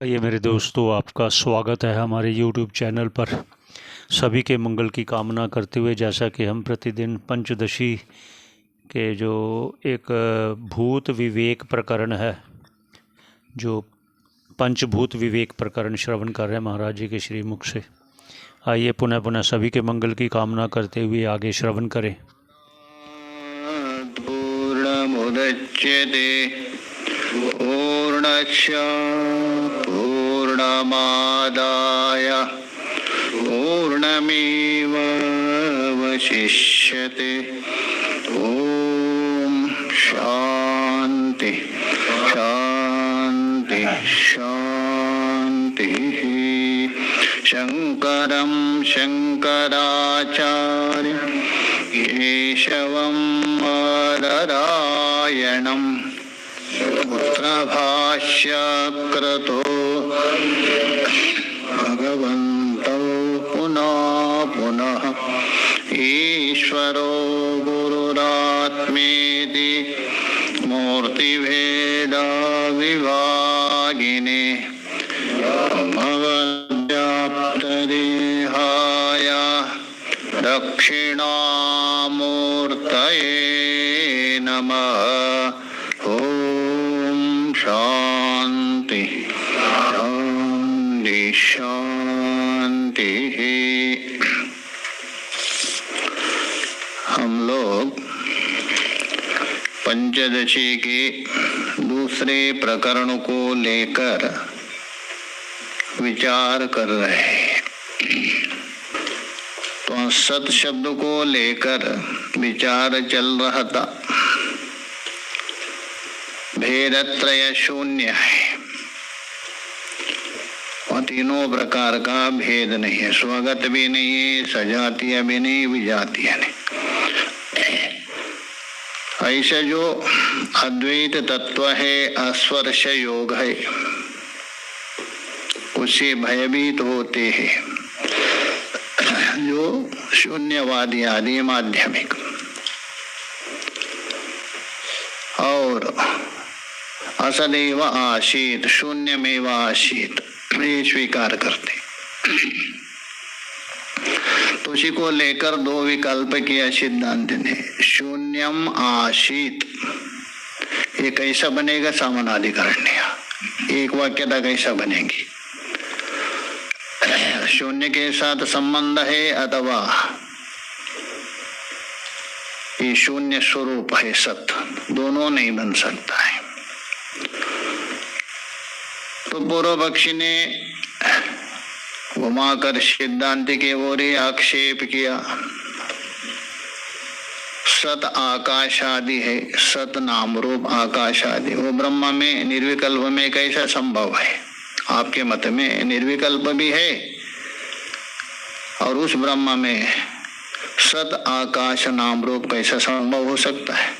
ये मेरे दोस्तों, आपका स्वागत है हमारे YouTube चैनल पर। सभी के मंगल की कामना करते हुए, जैसा कि हम प्रतिदिन पंचदशी के जो एक भूत विवेक प्रकरण है, जो पंचभूत विवेक प्रकरण श्रवण कर रहे हैं महाराज जी के श्रीमुख से। आइए पुनः पुनः सभी के मंगल की कामना करते हुए आगे श्रवण करें। पूर्णमुदच्यते पूर्णस्य पूर्णमादाय पूर्णमेवावशिष्यते। ॐ शान्ति शान्ति शान्तिः। शङ्करं शङ्कराचार्यं केशवं बादरायणं उत्तरभाष्यकृतो भगवन्तौ पुनः पुनः ईश्वरो गुरुरात्मेति मूर्तिभेदविभागिने भगवद्व्याप्तदेहाय दक्षिणामूर्तये नमः। ॐ शान्ति शान्ति शान्तिः। हम लोग पंचदशी के दूसरे प्रकरण को लेकर विचार कर रहे हैं। तो सत शब्द को लेकर विचार चल रहा था। भेदत्रय शून्य है और तीनों प्रकार का भेद नहीं है। स्वगत भी नहीं है, सजातीय भी नहीं, विजातीय नहीं। ऐसे जो अद्वैत तत्व है, अस्पर्श योग है, उससे भयभीत होते हैं जो शून्यवादी आदि माध्यमिक, और असदैव आसीत शून्यमेव आसीत ये स्वीकार करते। तो उसी को लेकर दो विकल्प किया सिद्धांत ने। शून्यम आसीत ये कैसा बनेगा? सामानाधिकरण्य एक वाक्यता कैसा बनेगी? शून्य के साथ संबंध है अथवा ये शून्य स्वरूप है सत्य, दोनों नहीं बन सकता है। तो पूर्व पक्षी ने घुमाकर सिद्धांत के ओर आक्षेप किया। सत आकाश आदि है, सत नाम रूप आकाश आदि, वो ब्रह्म में निर्विकल्प में कैसा संभव है? आपके मत में निर्विकल्प भी है और उस ब्रह्म में सत आकाश नाम रूप कैसा संभव हो सकता है?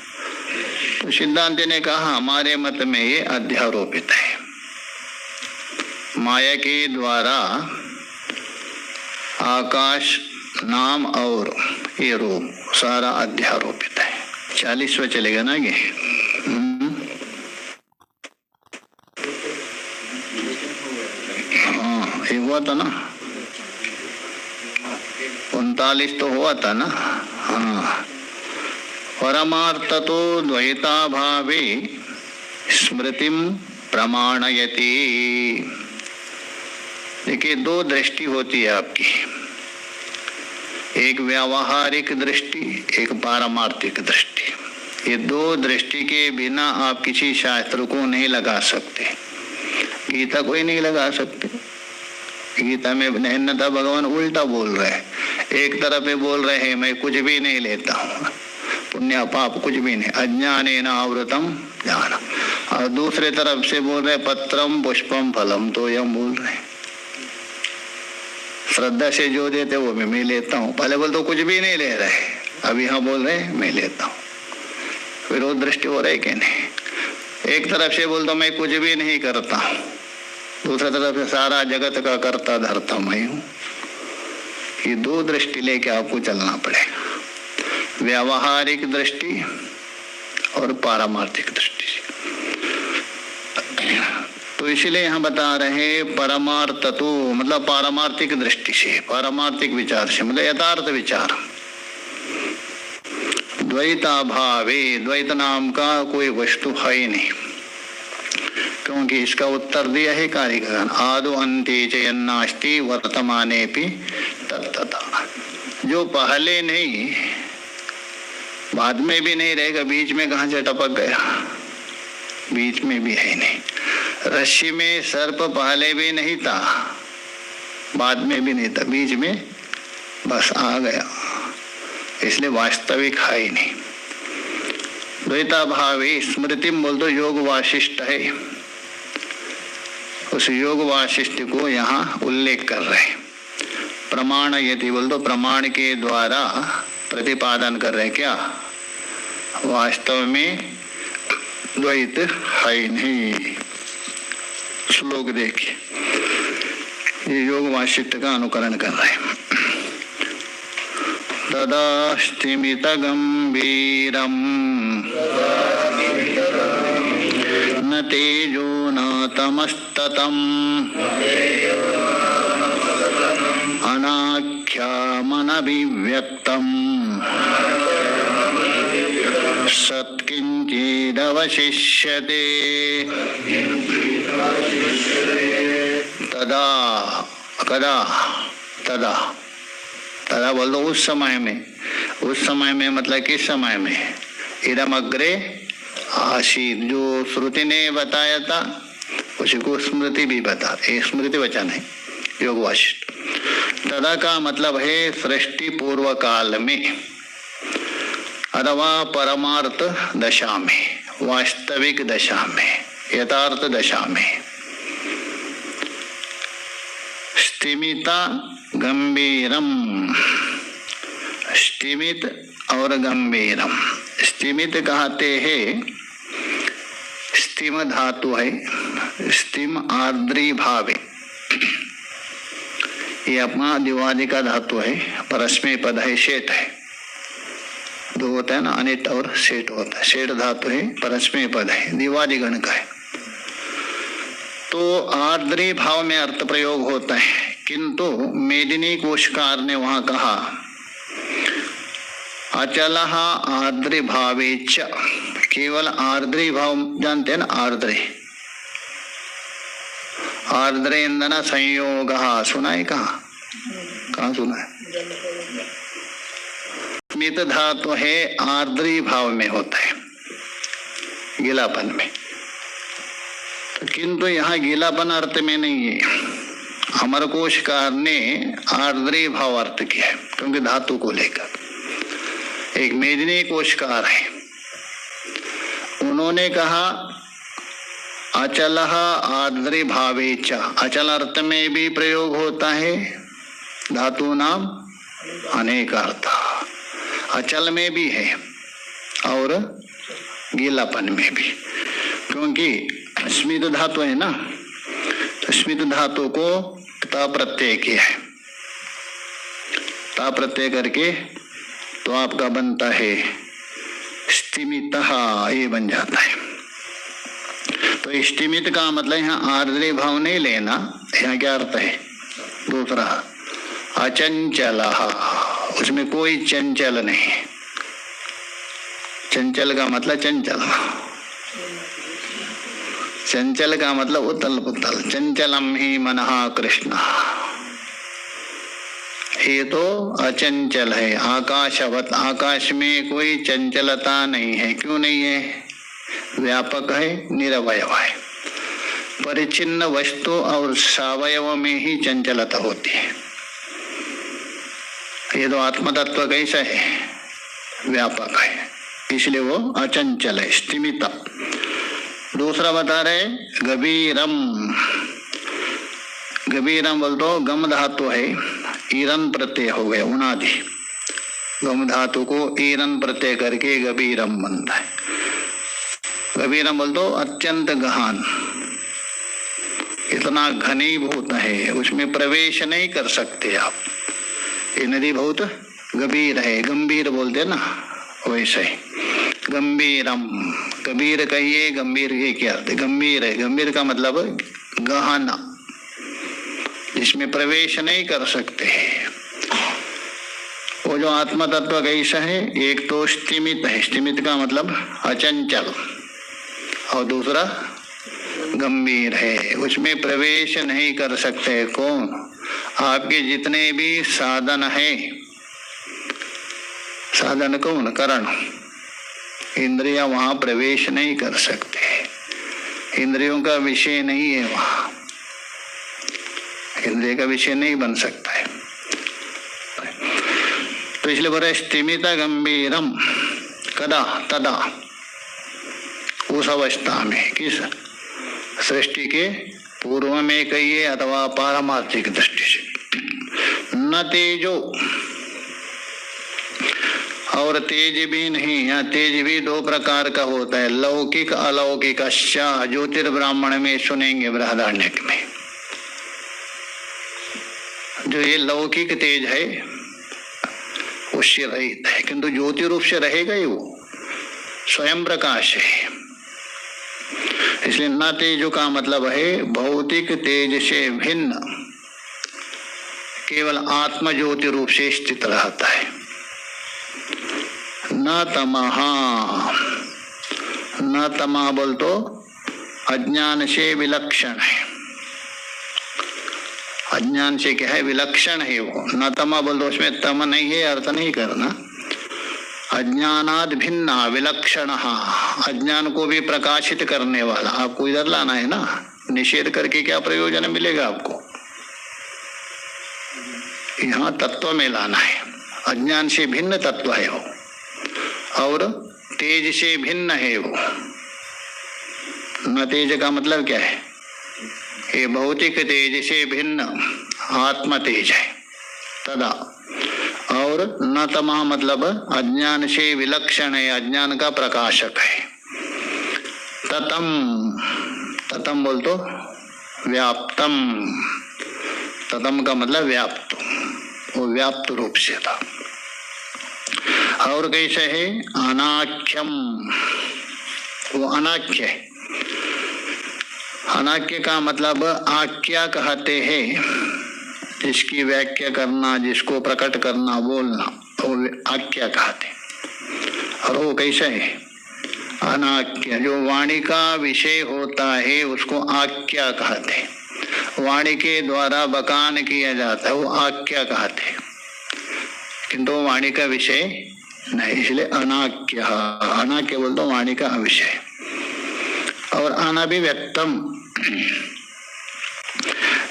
तो सिद्धांत ने कहा हमारे मत में ये अध्यारोपित है। माया के द्वारा आकाश नाम और ये रूप सारा अध्यारोपित है। 40वां चलेगा ना ये? हाँ ये हुआ था ना, 39 तो हुआ था ना। हाँ, परमार्थ तो द्वैता भावे स्मृतिम प्रमाणयति। देखिए दो दृष्टि होती है आपकी, एक व्यावहारिक दृष्टि, एक पारमार्थिक दृष्टि। ये दो दृष्टि के बिना आप किसी शास्त्र को नहीं लगा सकते। गीता को ही नहीं लगा सकते। गीता में अन्यथा भगवान उल्टा बोल रहे हैं। एक तरफ पे बोल रहे हैं मैं कुछ भी नहीं लेता हूँ, पुण्य पाप कुछ भी नहीं, अज्ञानेन आवृतम ज्ञान, और दूसरे तरफ से बोल रहे पत्रम पुष्पम फलम तो यम बोल रहे हैं। श्रद्धा से जो देते वो मैं लेता हूँ। पहले बोल तो कुछ भी नहीं ले रहे, अभी यहाँ बोल रहे मैं लेता हूँ। विरोध दृष्टि हो रही कि नहीं? एक तरफ से बोल तो मैं कुछ भी नहीं करता हूँ, दूसरी तरफ से सारा जगत का कर्ता धर्ता मैं हूँ। ये दो दृष्टि लेके आपको चलना पड़ेगा, व्यावहारिक दृष्टि और पारमार्थिक दृष्टि से। तो इसलिए यहाँ बता रहे परमार्थ तो मतलब पारमार्थिक दृष्टि से, पारमार्थिक विचार से, मतलब यथार्थ विचार। द्वैताभावे, द्वैत नाम का कोई वस्तु है ही नहीं, क्योंकि इसका उत्तर दिया है कारिका, आदो अंते च यन्नास्ति वर्तमानेपि तत्तथा। जो पहले नहीं बाद में भी नहीं रहेगा, बीच में कहाँ से टपक गया, बीच में भी है नहीं। रस्सी में सर्प पहले भी नहीं था, बाद में भी नहीं था, बीच में बस आ गया, इसलिए वास्तविक है ही नहीं। द्वैताभावे स्मृति बोल दो योग वाशिष्ठ है, उस योग वाशिष्ठ को यहाँ उल्लेख कर रहे हैं। प्रमाण यदि बोल दो प्रमाण के द्वारा प्रतिपादन कर रहे हैं क्या, वास्तव में द्वैत है नहीं। श्लोक देखिए, ये योग वाशिष्ठ का अनुकरण कर रहे हैं। तदा स्थिमित गंभीरम न तेजो न तमस्ततम अनाख्यामनभिव्यक्तम सत्किंचिदवशिष्यते। तदा, कदा, तदा, तदा बोल दो उस समय में, उस समय में मतलब किस समय में, इदम अग्रे आशीत, जो श्रुति ने बताया था उसी को स्मृति भी बता, एक स्मृति वचन है योग वाशिष्ठ। तदा का मतलब है सृष्टि पूर्व काल में अथवा परमार्थ दशा में, वास्तविक दशा में, यथार्थ दशा में। स्तिमिता गंभीरम, स्तिमित और गंभीरम। स्तिमित कहते हैं, स्तिम धातु है, स्तिम आर्द्री भावे, ये अपना दिवादी का धातु है, परस्मै पद है, शेट है, दो होता है ना, अनिट और शेट होता है। शेट धातु है, परस्मै पद है, दिवादी गण का है। तो आर्द्री भाव में अर्थ प्रयोग होता है, किंतु मेदिनी कोशकार ने वहां कहा अचलः आर्द्री भावे च, केवल आर्द्री भाव जानते हैं ना, आर्द्रे, आर्द्रेंदन संयोग सुना है, कहाँ सुना है? स्मित धातु है, आर्द्री भाव में होता है, गीलापन में। तो किंतु यहाँ गीलापन अर्थ में नहीं है, अमरकोशकार ने आर्द्री भाव अर्थ किया है, क्योंकि धातु को लेकर। एक मेदिनी कोशकार है, उन्होंने कहा अचलः आर्द्री भावे च, अचल अर्थ में भी प्रयोग होता है, धातु नाम अनेक अर्थ, अचल में भी है और गीलापन में भी, क्योंकि स्मित धातु है ना, तो स्मित धातु को ता प्रत्यय किया है, ता प्रत्यय करके तो आपका बनता है स्तिमितः, ये बन जाता है। तो स्तिमित का मतलब यहाँ आर्द्री भाव नहीं लेना, यहाँ क्या अर्थ है दूसरा, अचंचलः, उसमें कोई चंचल नहीं है। चंचल का मतलब चंचल, चंचल का मतलब उतल पुतल, चंचलम ही मनः कृष्ण, ये तो अचंचल है। आकाशवत, आकाश में कोई चंचलता नहीं है, क्यों नहीं है? व्यापक है, निरवय है। परिचिन्न वस्तु और सावयव में ही चंचलता होती है। ये तो आत्म तत्व कैसा है? व्यापक है, इसलिए वो अचंचल है, स्थिमित। दूसरा बता रहे गभीरम, गभीरम बोल दो गम धातु है, ईरन प्रत्यय हो गया, उनादि। गम धातु को ईरन प्रत्यय करके गभीरम बनता है। गभीरम बोल दो अत्यंत गहन, इतना घनीभूत है, उसमें प्रवेश नहीं कर सकते आप। ये नदी बहुत गंभीर है, गंभीर बोलते ना, वैसे गंभीरम, कबीर कहिए गंभीर, ये क्या अर्थ है? गंभीर है, गंभीर का मतलब गहना, जिसमें प्रवेश नहीं कर सकते। वो जो आत्मा तत्व कैसा है, एक तो स्थिमित है, स्थिमित का मतलब अचंचल, और दूसरा गंभीर है, उसमें प्रवेश नहीं कर सकते। कौन? आपके जितने भी साधन है, साधन कौन? करण, इंद्रियां वहां प्रवेश नहीं कर सकते, इंद्रियों का विषय नहीं है वहां, इंद्रिय का विषय नहीं बन सकता है। तो इसलिए बोले स्थिमित गंभीरम, कदा? तदा, उस अवस्था में, किस? सृष्टि के पूर्व में कहिए अथवा पारमार्थिक दृष्टि से। न तेजो, और तेज भी नहीं, या तेज भी दो प्रकार का होता है, लौकिक अलौकिक। ज्योतिर्ब्राह्मण में सुनेंगे, बृहदारण्यक में। जो ये लौकिक तेज है उससे रहित है, किंतु ज्योति रूप से रहेगा ही, वो स्वयं प्रकाश है। इसलिए न तेजो का मतलब है भौतिक तेज से भिन्न, केवल आत्म ज्योति रूप से स्थित रहता है। न तमहा, न तमहा बोल तो अज्ञान से विलक्षण है, अज्ञान से क्या है? विलक्षण है वो। न तमा बोल दो, उसमें तम नहीं है, अर्थ नहीं करना। अज्ञानाद भिन्ना विलक्षण, अज्ञान को भी प्रकाशित करने वाला। आपको इधर लाना है ना, निषेध करके क्या प्रयोजन मिलेगा आपको? यहाँ तत्व में लाना है। अज्ञान से भिन्न तत्व है वो, और तेज से भिन्न है वो। न तेज का मतलब क्या है? ये भौतिक तेज से भिन्न आत्म तेज है, तदा। और न तमा मतलब अज्ञान से विलक्षण है, अज्ञान का प्रकाशक है। ततम, ततम बोल तो व्याप्तम, ततम का मतलब व्याप्त, वो व्याप्त रूप से था। और कैसे है? अनाख्यम, वो अनाख्य है। अनाख्य का मतलब आख्या कहते हैं, जिसकी व्याख्या करना, जिसको प्रकट करना, बोलना, वो आख्या कहते। और वो कैसे है? अनाख्य, जो वाणी का विषय होता है उसको आख्या कहते। वाणी के द्वारा बखान किया जाता है, वो आख्या कहते, किंतु वाणी का विषय नहीं, इसलिए अनाख्य। अनाख्य बोल दो वाणी का विषय। और अनभिव्यक्तम,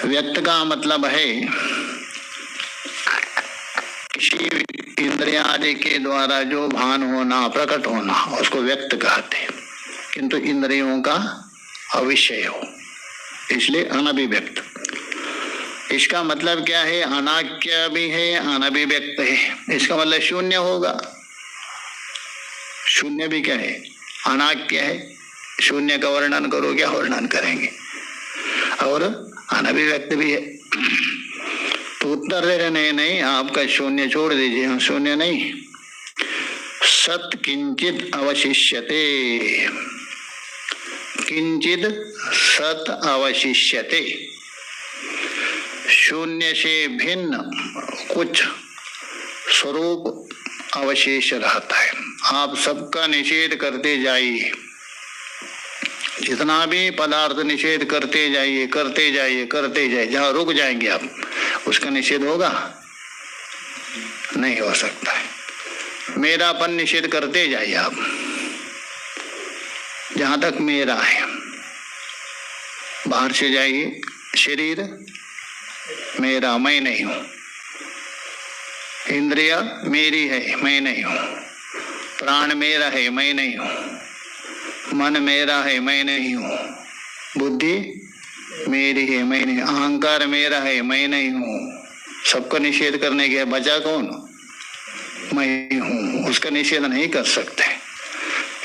व्यक्त का मतलब है किसी इंद्रिय आदि के द्वारा जो भान होना, प्रकट होना, उसको व्यक्त कहते हैं, किंतु इंद्रियों का अविषय हो, इसलिए अनभिव्यक्त। इसका मतलब क्या है? अनाख्य भी है, अनभिव्यक्त है। इसका मतलब शून्य होगा। शून्य भी क्या है? अनाख्य है। शून्य का वर्णन करो, क्या वर्णन करेंगे? और अनभिव्यक्त भी है। तो उत्तर दे रहे नहीं, नहीं आपका शून्य छोड़ दीजिए, शून्य नहीं। सत किंचित अवशिष्यते, किंचित सत अवशिष्यते, शून्य से भिन्न कुछ स्वरूप अवशेष रहता है। आप सबका निषेध करते जाइए, जितना भी पदार्थ निषेध करते जाइए, करते जाइए, करते जाइए, जहाँ रुक जाएंगे आप, उसका निषेध होगा? नहीं हो सकता है। मेरापन निषेध करते जाइए आप, जहाँ तक मेरा है। बाहर से जाइए, शरीर मेरा, मैं नहीं हूँ। इंद्रिया मेरी है, मैं नहीं हूँ। प्राण मेरा है, मैं नहीं हूँ। मन मेरा है, मैं नहीं हूँ। बुद्धि मेरी है, मैं नहीं। अहंकार मेरा है, मैं नहीं हूँ। सबका निषेध करने के बचा कौन? मैं हूँ। उसका निषेध नहीं कर सकते,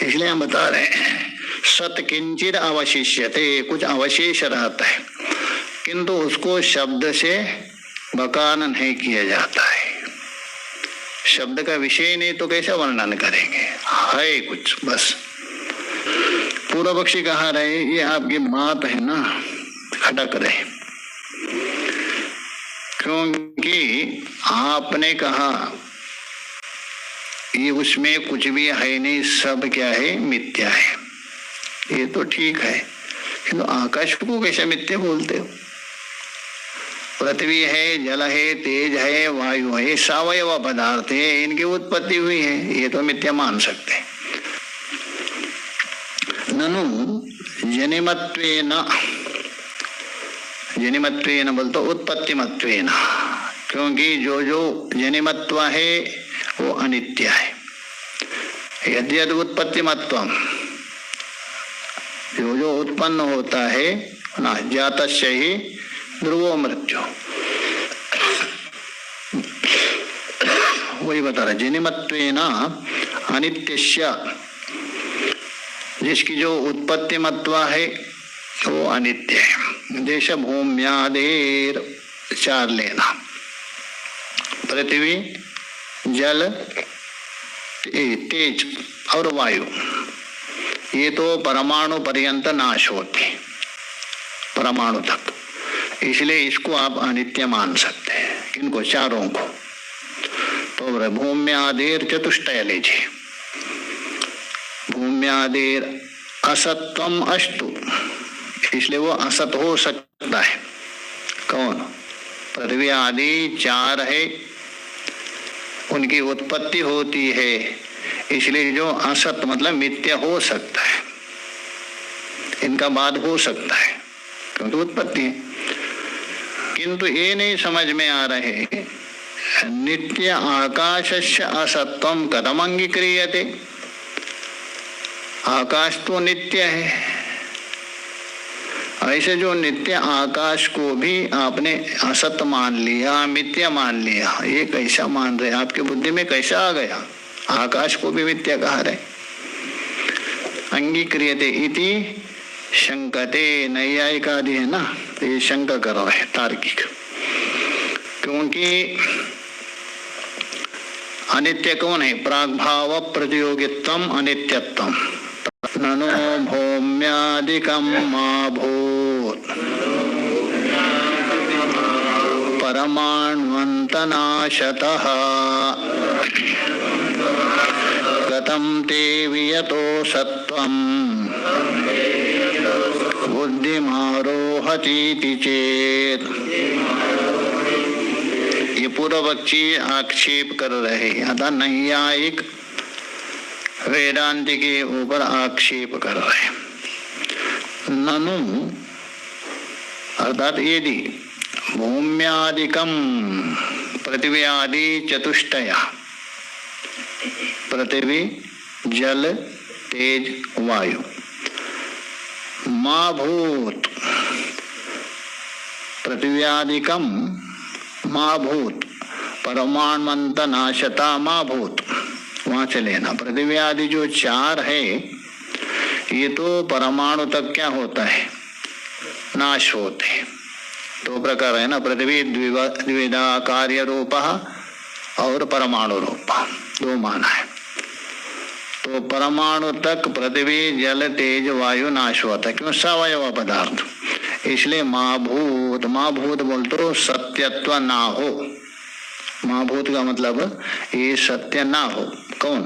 इसलिए हम बता रहे हैं सत किंचित अवशिष्यते, कुछ अवशेष रहता है, किंतु उसको शब्द से बखान नहीं किया जाता है। शब्द का विषय नहीं तो कैसे वर्णन करेंगे? है कुछ बस। पूर्व पक्षी कहा रहे ये आपकी बात है ना खटक रहे, क्योंकि आपने कहा ये उसमें कुछ भी है नहीं, सब क्या है, मिथ्या है। ये तो ठीक है, किंतु आकाश को कैसे मिथ्या बोलते हो? पृथ्वी है, जल है, तेज है, वायु है, सावयव पदार्थ है, इनकी उत्पत्ति हुई है, ये तो मिथ्या मान सकते हैं। ननु जनिमत्वेन, जनिमत्वेन बोलते उत्पत्तिमत्वेन, क्योंकि जो जो जनिमत्व है वो अनित्य है। यद्यद उत्पत्तिमत्वम, जो जो उत्पन्न होता है ना, जातस्य ही ध्रुवो मृत्यु, वही बता रहा। जनिमत्वेन अनित्यस्य, जिसकी जो उत्पत्ति मत्व है वो अनित्य है। देश भूम्यादेर, चार लेना, पृथ्वी, जल, तेज और वायु, ये तो परमाणु पर्यंत नाश होते, परमाणु तक, इसलिए इसको आप अनित्य मान सकते हैं। इनको चारों को तो भूम्यादेर चतुष्टय लीजिए। भूम्यादेर असत्वम अस्तु, इसलिए वो असत हो सकता है। कौन? पृथ्वी आदि चार है, उनकी उत्पत्ति होती है, इसलिए जो असत मतलब मिथ्या हो सकता है, इनका बाद हो सकता है क्योंकि उत्पत्ति है। किंतु ये नहीं समझ में आ रहे, नित्य आकाशस्य असत्वम कथम अंगीक्रियते। आकाश तो नित्य है, ऐसे जो नित्य आकाश को भी आपने असत मान लिया, मिथ्या मान लिया, ये कैसा मान रहे? आपके बुद्धि में कैसा आ गया? आकाश को भी मिथ्या कहा रहे। अंगीक्रियते इति शंकते, नैयायिक आदि है ना, तो ये शंका कर रहा है तार्किक, क्योंकि अनित्य कौन है? प्राग्भाव प्रतियोगित्वम अनित्यत्वम। ननु भौम्यादिकं मा भूत् परमाण्वन्तनाशतः कथं ते वियतो सत्वं बुद्धिमारोहतीति चेत्। ये पूर्वपक्षी आक्षेप कर रहे, अतः नैयायिक वेदांति के ऊपर आक्षेप कर रहे। ननु अर्थात यदि भूम्यादिकम, पृथ्वी आदि चतुष्टय, पृथ्वी, जल, तेज, वायु, मा भूत, पृथ्वी आदिकम मा भूत परमाण्वंत नाशता मा भूत, वहां से लेना। पृथ्वी आदि जो चार है ये तो परमाणु तक क्या होता है? नाश होते। दो प्रकार है ना, पृथ्वी द्विविधा कार्य रूप और परमाणु रूप, दो माना है। तो परमाणु तक पृथ्वी, जल, तेज, वायु नाश होता है, क्यों? सवयव पदार्थ, इसलिए महाभूत। महाभूत बोल तो सत्यत्व ना हो। महाभूत का मतलब ये सत्य ना हो। कौन?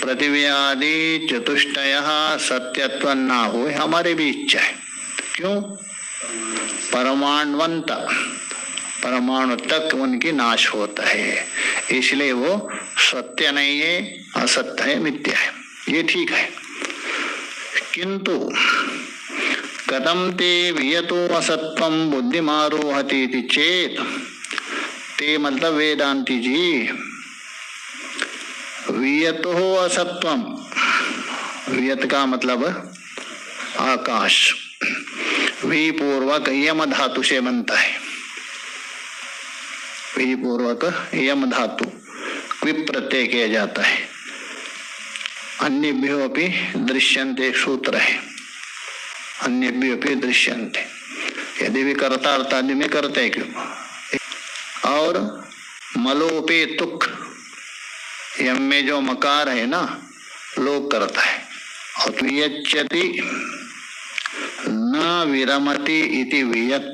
पृथ्वी आदि चतुष्टय सत्यत्व ना हो, हमारी भी इच्छा है। क्यों? परमाणुवंत, परमाणु तक उनकी नाश होता है, इसलिए वो सत्य नहीं है, असत्य है, मिथ्या है। ये ठीक है, किंतु कथम ते वियतो असत्वम बुद्धिमारोहतीति चेत। ते मतलब वेदांति जी, वियतो असत्वम, वियत का मतलब आकाश, वी पूर्वक यम धातु से बनता है। वी पूर्वक यम धातु क्विप प्रत्यय किया जाता है। अन्यभ्यो अपि दृश्यन्ते सूत्र है, अन्यभ्यो अपि दृश्यन्ते, यदि भी कर्ता अर्थादि में करते क्यों। और मलोपे तुक, यम में जो मकार है ना, लोक करता है, और वियच्यति न विरमति इति वियत।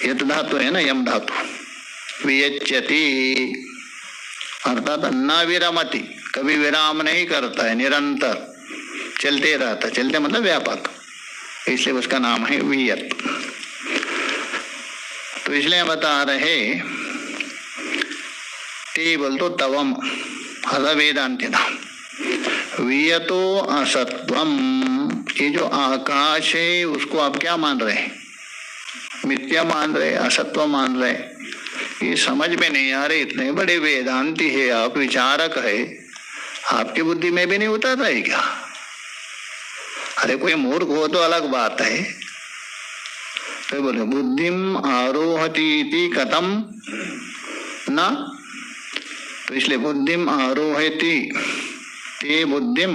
यत धातु है ना, यम धातु। वियच्यति अर्थात न विरमति, कभी विराम नहीं करता है, निरंतर चलते रहता। चलते मतलब व्यापक, इसलिए उसका नाम है वियत। तो इसलिए बता रहे ते बोल तो तवम वेदांति नाम वियतो असत्वम। ये जो आकाश है उसको आप क्या मान रहे हैं? मिथ्या मान रहे, असत्व मान रहे। ये समझ में नहीं आ रहे। इतने बड़े वेदांती है आप, विचारक है, आपकी बुद्धि में भी नहीं उतर रहे क्या? अरे कोई मूर्ख हो तो अलग बात है। तो बोले बुद्धिम आरोहति इति कथम न। तो इसलिए बुद्धिम आरोहति ते बुद्धिम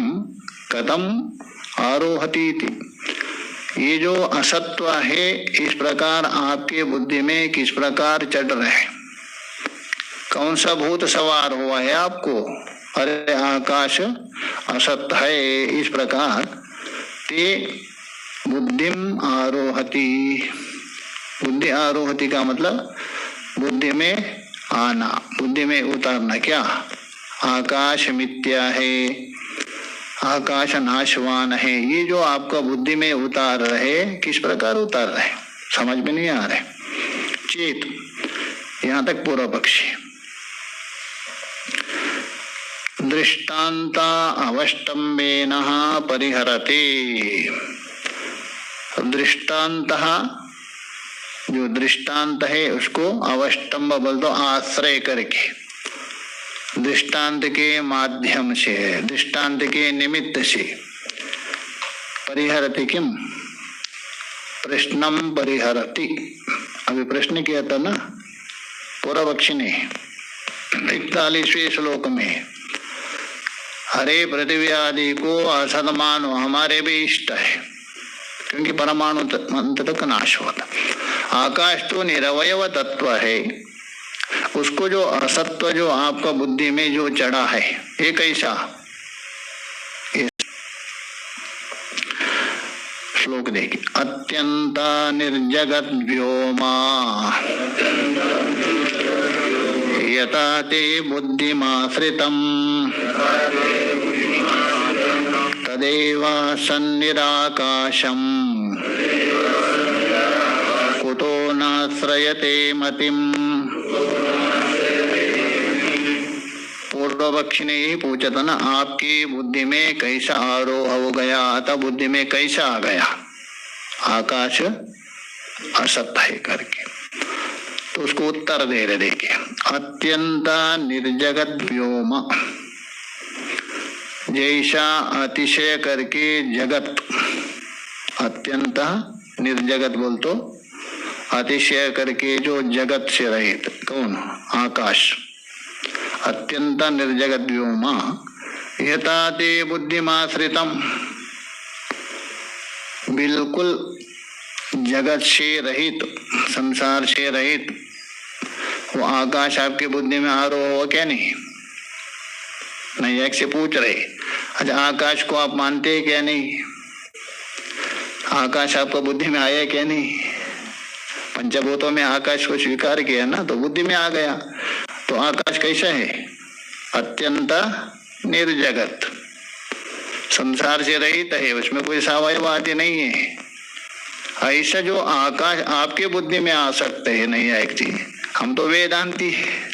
कथम आरोहति इति। ये जो असत्व है इस प्रकार आपके बुद्धि में किस प्रकार चढ़ रहे हैं? कौन सा भूत सवार हुआ है आपको? अरे आकाश असत्य है, इस प्रकार ते बुद्धिम आरोहति। बुद्धि आरोहति का मतलब बुद्धि में आना, बुद्धि में उतरना। क्या? आकाश मिथ्या है, आकाश नाशवान है। ये जो आपका बुद्धि में उतार रहे, किस प्रकार उतार रहे समझ में नहीं आ रहे। चेत, यहां तक पूर्व पक्षी। दृष्टांता अवष्टम्बेन परिहरते। दृष्टांत, जो दृष्टांत है उसको अवष्टम्ब बोल दो, आश्रय करके, दृष्टांत के माध्यम से, दृष्टांत के निमित्त से। परिहरति किम? प्रश्नम परिहरति। अभी प्रश्न किया था ना पूर्व पक्षी ने 41वें श्लोक में। हरे पृथ्वी आदि को असत मानो, हमारे भी इष्ट है, क्योंकि परमाणु अंत तक नाश होता। आकाश तो निरवयव तत्व है, उसको जो असत्व जो आपका बुद्धि में जो चढ़ा है, ये कैसा? श्लोक देखिए। अत्यंत निर्जगत व्योमा यथा ते बुद्धिमाश्रितम् तदेव सन्निराकाशम् कुतो नाश्रयते मतिम्। पूर्व पक्षी ने ही पूछा था ना, आपकी बुद्धि में कैसा आरोह हो गया, अतः बुद्धि में कैसा आ गया आकाश असत्य है करके। तो उसको उत्तर दे रहे, देखिए। अत्यंत निर्जगत व्योम, जैसा अतिशय करके जगत, अत्यंत निर्जगत बोल तो अतिशय करके जो जगत से रहित, कौन? आकाश। अत्यंत निर्जगत व्योमा यथा ते बुद्धिमाश्रितम, बिल्कुल जगत से रहित, संसार से रहित वो आकाश आपकी बुद्धि में आरोह हुआ क्या? नहीं। नहीं, एक से पूछ रहे, अच्छा आकाश को आप मानते हैं क्या? नहीं। आकाश आपको बुद्धि में आया क्या? नहीं। पंचभूतों में आकाश को स्वीकार किया ना, तो बुद्धि में आ गया। तो आकाश कैसा है? अत्यंत निर्जगत, संसार से रहित है, उसमें कोई सावयवादी नहीं है। ऐसा जो आकाश आपके बुद्धि में आ सकते है, नहीं है एक चीज। हम तो वेदांती है।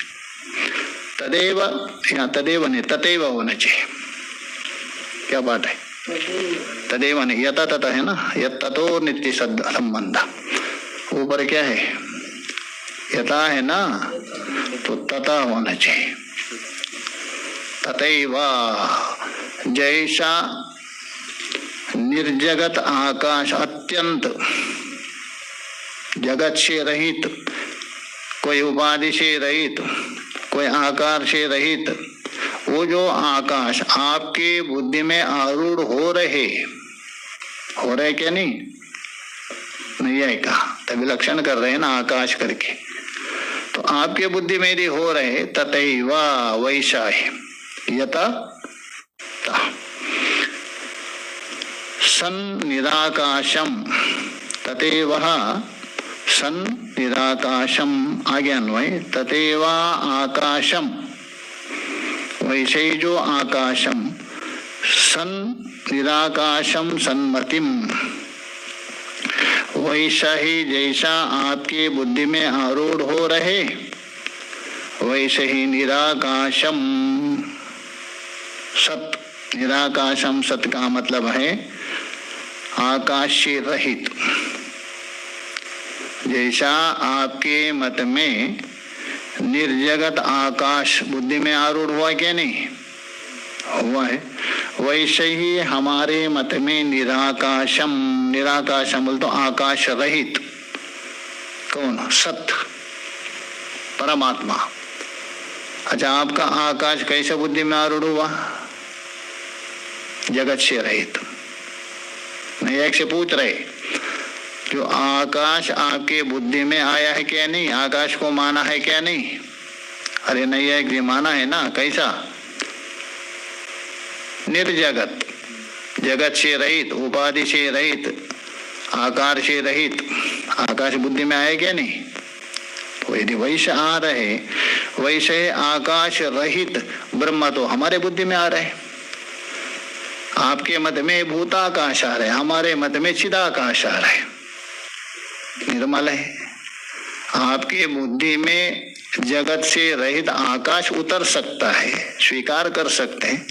तदेव, यहाँ तदेव नहीं, तथैव होना चाहिए। क्या बात है? तदेव नहीं, यथा तथा है ना, यत ततो नित्य संबंध। ऊपर क्या है? यथा है ना, तो तथा होना चाहिए। तथैव, जैसा निर्जगत आकाश, अत्यंत जगत से रहित, कोई उपाधि से रहित, कोई आकार से रहित, वो जो आकाश आपके बुद्धि में आरूढ़ हो रहे क्या? नहीं है कहा, तभी लक्षण कर रहे हैं ना आकाश करके। तो आपके बुद्धि में यदि हो रहे, तथैव वैसा है, यथा सन निराकाशम तदेव सन निराकाशम, आगे अन्वय तदेवा आकाशम, वैसे ही जो आकाशम, सन निराकाशम सन्मतिम, वैसा ही जैसा आपके बुद्धि में आरूढ़ हो रहे वैसे ही निराकाशम सत। निराकाशम सत का मतलब है आकाश से रहित। जैसा आपके मत में निर्जगत आकाश बुद्धि में आरूढ़ हुआ क्या नहीं हुआ है, वैसे ही हमारे मत में निराकाशम, निराकाशम बोल तो आकाश रहित, कौन? सत, परमात्मा। अच्छा, आपका आकाश कैसे बुद्धि में आरूढ़ हुआ? जगत से रहित। नहीं, एक से पूछ रहे जो आकाश आपके बुद्धि में आया है क्या नहीं, आकाश को माना है क्या नहीं? अरे नहीं, एक भी माना है ना। कैसा? निर्जगत, जगत से रहित, उपाधि से रहित, आकार से रहित, आकाश बुद्धि में आया क्या नहीं? तो यदि वैसे आ रहे वैसे आकाश रहित ब्रह्म तो हमारे बुद्धि में आ रहे। आपके मत में भूताकाश आ रहे, हमारे मत में चिदाकाश आ रहे, निर्मल है। आपके बुद्धि में जगत से रहित आकाश उतर सकता है, स्वीकार कर सकते हैं,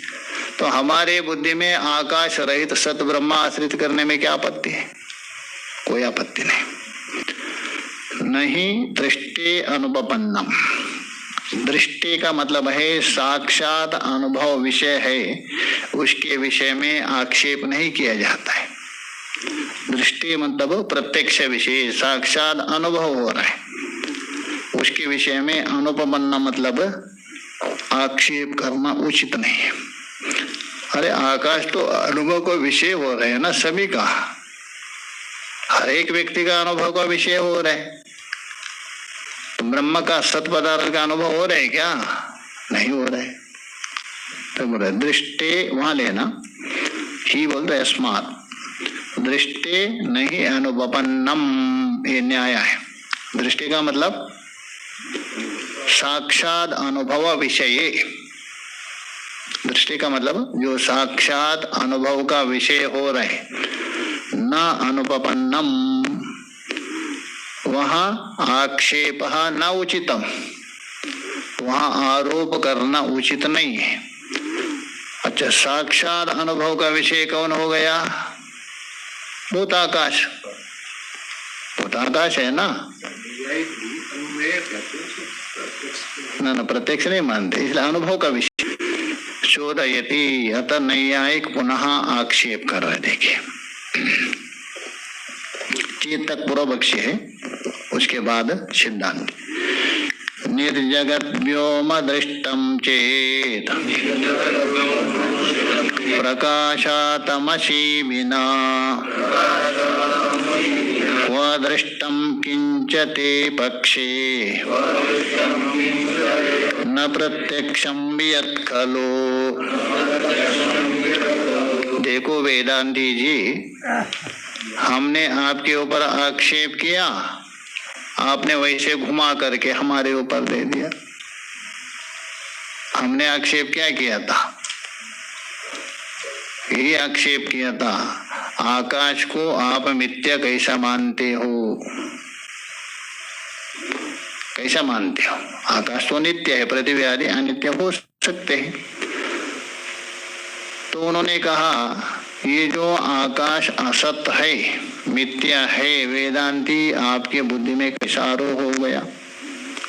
तो हमारे बुद्धि में आकाश रहित सत ब्रह्म आश्रित करने में क्या आपत्ति है? कोई आपत्ति नहीं। नहीं दृष्टि अनुपन्नम, दृष्टि का मतलब है साक्षात अनुभव विषय है, उसके विषय में आक्षेप नहीं किया जाता है। दृष्टि मतलब प्रत्यक्ष विषय, साक्षात अनुभव हो रहा है, उसके विषय में अनुपन्न मतलब आक्षेप करना उचित नहीं है। अरे आकाश तो अनुभव का विषय हो रहे हैं ना, सभी का, हर एक व्यक्ति का अनुभव का विषय हो रहा है। तो ब्रह्म का सत पदार्थ का अनुभव हो रहा है क्या? नहीं हो रहा है। तो बोल रहे दृष्टि वहां लेना ही, बोल रहे अस्मात् दृष्टि नहीं अनुपन्नम, ये न्याय है। दृष्टि का मतलब साक्षात अनुभव विषय, दृष्टि का मतलब जो साक्षात अनुभव का विषय हो रहे, न अनुपन्नम, वहां आक्षेप न उचितम, वहां आरोप करना उचित नहीं है। अच्छा, साक्षात अनुभव का विषय कौन हो गया? भूताकाश, भूताकाश है ना। ना प्रत्यक्ष नहीं मानते, इसलिए अनुभव का विषय चोदयति, अतः नैयायिक पुनः आक्षेप कर रहे। देखिए चेतक पूर्व पक्ष है, उसके बाद सिद्धांत। निर्जगत व्योम दृष्टम चेत प्रकाशातमसी विना क्व दृष्टम किंच ते पक्षे न प्रत्यक्षम यत् खलु। देखो वेदांती जी, हमने आपके ऊपर आक्षेप किया, आपने वैसे घुमा करके हमारे ऊपर दे दिया। हमने आक्षेप क्या किया था? यही आक्षेप किया था, आकाश को आप मिथ्या कैसा मानते हो? कैसा मानते हो? आकाश तो नित्य है, पृथ्वी आदि अनित्य हो सकते हैं। तो उन्होंने कहा ये जो आकाश असत है, मिथ्या है, वेदांती आपके बुद्धि में कैसा आरोह हो गया?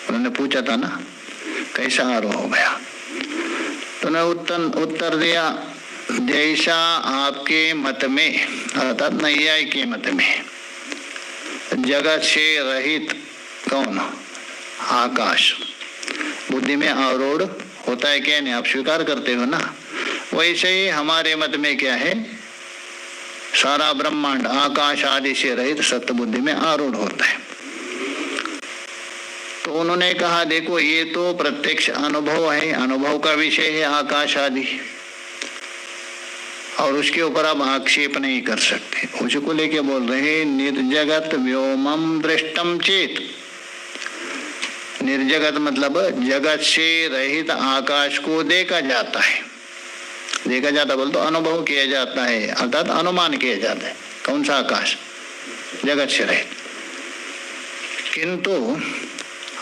उन्होंने पूछा था ना, कैसा आरोह हो गया? तो उन्होंने उत्तर दिया, जैसा आपके मत में, अर्थात नैयायी के मत में जगत से रहित कौन? आकाश बुद्धि में आरूढ़ होता है क्या नहीं? आप स्वीकार करते हो ना। वैसे ही हमारे मत में क्या है? सारा ब्रह्मांड आकाश आदि से रहित सत्य बुद्धि में आरूढ़ होता है। तो उन्होंने कहा देखो ये तो प्रत्यक्ष अनुभव है, अनुभव का विषय है आकाश आदि। और उसके ऊपर आप आक्षेप नहीं कर सकते। उसको लेके बोल रहे निर्जगत व्योमम दृष्टम चेत। निर्जगत मतलब जगत से रहित आकाश को देखा जाता है। देखा जाता बोल तो अनुभव किया जाता है, अर्थात अनुमान किया जाता है। कौन सा आकाश? जगत से रहित। किंतु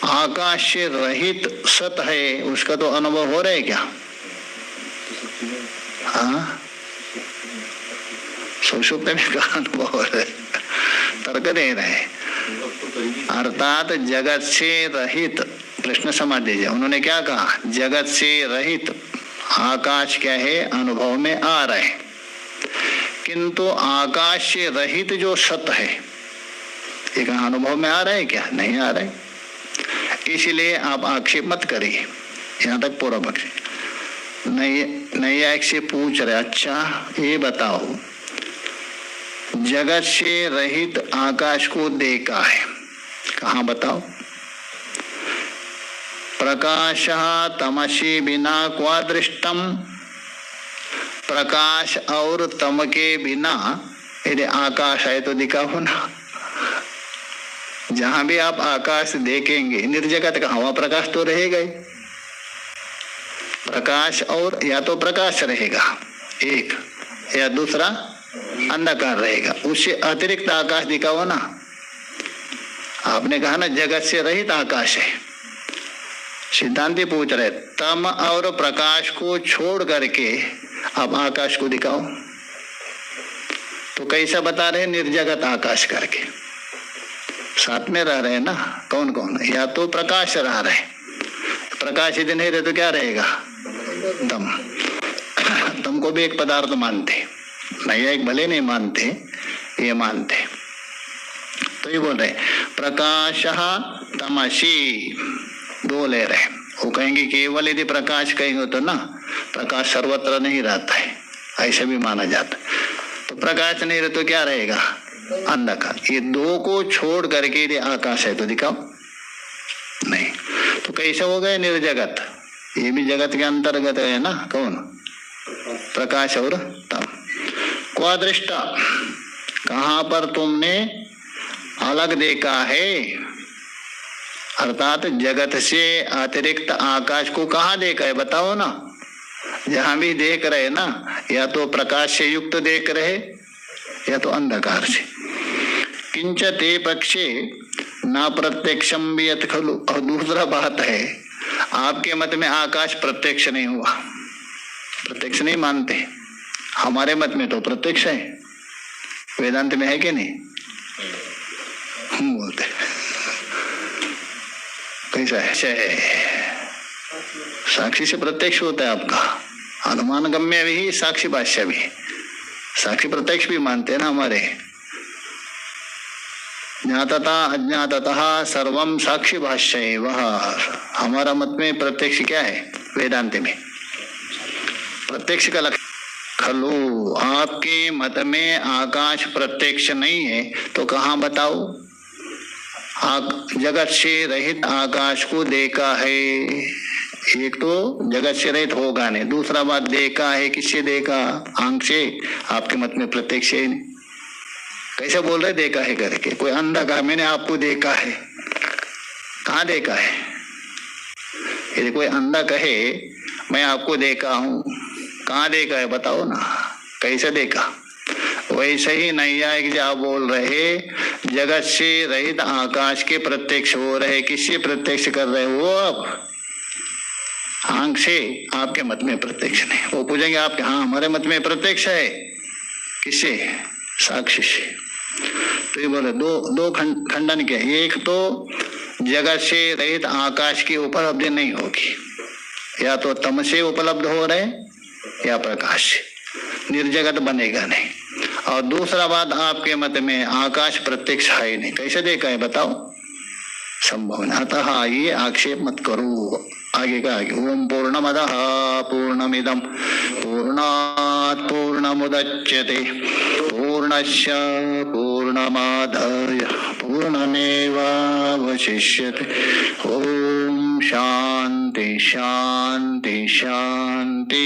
आकाश से रहित सत है, उसका तो अनुभव हो रहा है क्या? हाँ, सुषुप्त में का अनुभव हो रहा है, तर्क दे रहे। अर्थात जगत से रहित, प्रश्न समझ दीजिए, उन्होंने क्या कहा? जगत से रहित आकाश क्या है? अनुभव में आ रहा है। किंतु आकाश से रहित जो सत है, एक अनुभव में आ रहा है क्या? नहीं आ रहा है। इसलिए आप आक्षेप मत करिए। यहाँ तक पूरा पक्ष। नैयायिक से पूछ रहे, अच्छा ये बताओ, जगत से रहित आकाश को देखा है, कहाँ बताओ? प्रकाश तमसी बिना क्वा दृष्टम। प्रकाश और तम के बिना यदि आकाश है तो दिखाओ ना। जहां भी आप आकाश देखेंगे निर्जगत का, हवा प्रकाश तो रहेगा ही। प्रकाश और या तो प्रकाश रहेगा एक, या दूसरा अंधकार रहेगा। उससे अतिरिक्त आकाश दिखाओ ना। आपने कहा ना जगत से रहित आकाश है। सिद्धांति पूछ रहे तम और प्रकाश को छोड़ करके आप आकाश को दिखाओ, तो कैसा बता रहे? निर्जगत आकाश करके। साथ में रह रहे हैं ना, कौन कौन? या तो प्रकाश रह रहे, प्रकाश यदि नहीं रहे तो क्या रहेगा? दम। दम को भी एक पदार्थ मानते, नैयायिक भले नहीं मानते, ये मानते। तो ये बोल रहे प्रकाश तमसी, दो ले रहे। वो कहेंगे केवल यदि प्रकाश कहेंगे तो ना, प्रकाश सर्वत्र नहीं रहता है, ऐसा भी माना जाता। तो प्रकाश नहीं रहे तो क्या रहेगा? अंधकार। ये दो को छोड़ करके यदि आकाश है तो दिखाओ। नहीं तो कैसे हो गए निर्जगत? ये भी जगत के अंतर्गत है ना। कौन? प्रकाश और तम। क्वा दृष्टा, कहां पर तुमने अलग देखा है? अर्थात जगत से अतिरिक्त आकाश को कहाँ देखा है? बताओ ना। जहां भी देख रहे ना, या तो प्रकाश से युक्त देख रहे या तो अंधकार से। किंच ते पक्षे ना प्रत्यक्षम भी यत खलु। और दूसरा बात है, आपके मत में आकाश प्रत्यक्ष नहीं हुआ, प्रत्यक्ष नहीं मानते। हमारे मत में तो प्रत्यक्ष है। वेदांत में है कि नहीं? हम बोलते कैसा है? साक्षी से प्रत्यक्ष होता है आपका। अनुमान गम्य भी, साक्षी भाष्य भी। साक्षी प्रत्यक्ष भी मानते हैं ना हमारे। ज्ञातता अज्ञाततः सर्वम साक्षी भाष्य है, वह हमारा मत में प्रत्यक्ष क्या है? वेदांत में प्रत्यक्ष का लक्षण। खलु, आपके मत में आकाश प्रत्यक्ष नहीं है तो कहाँ बताओ? जगत से रहित आकाश को देखा है। एक तो जगत से रहित होगा नहीं, दूसरा बात देखा है। किससे देखा? आंख से। आपके मत में प्रत्यक्ष है नहीं। कैसे बोल रहे देखा है करके? कोई अंधा कहा मैंने आपको देखा है, कहाँ देखा है? यदि कोई अंधा कहे मैं आपको देखा हूं, कहाँ देखा है? बताओ ना, कैसे देखा? वैसे ही नैयायिक जो आप बोल रहे जगत से रहित आकाश के प्रत्यक्ष हो रहे। किससे प्रत्यक्ष कर रहे हो? आप आंख से। आपके मत में प्रत्यक्ष नहीं। वो पूछेंगे आपके, हाँ हमारे मत में प्रत्यक्ष है। किससे? साक्षी से। तो ये बोले दो खंडन के। एक तो जगत से रहित आकाश की उपलब्धि नहीं होगी, या तो तम से उपलब्ध हो रहे या प्रकाश से, निर्जगत बनेगा नहीं। और दूसरा बात, आपके मत में आकाश प्रत्यक्ष है ही नहीं। कैसे देखा है बताओ? संभव नहीं। अतः ये आक्षेप मत करो। आगे का आगे, ओम पूर्णमदः पूर्णमिदं पूर्णात् पूर्णमुदच्यते पूर्णस्य पूर्णमादाय पूर्णमेवावशिष्यते। ओम शांति शांति शांति।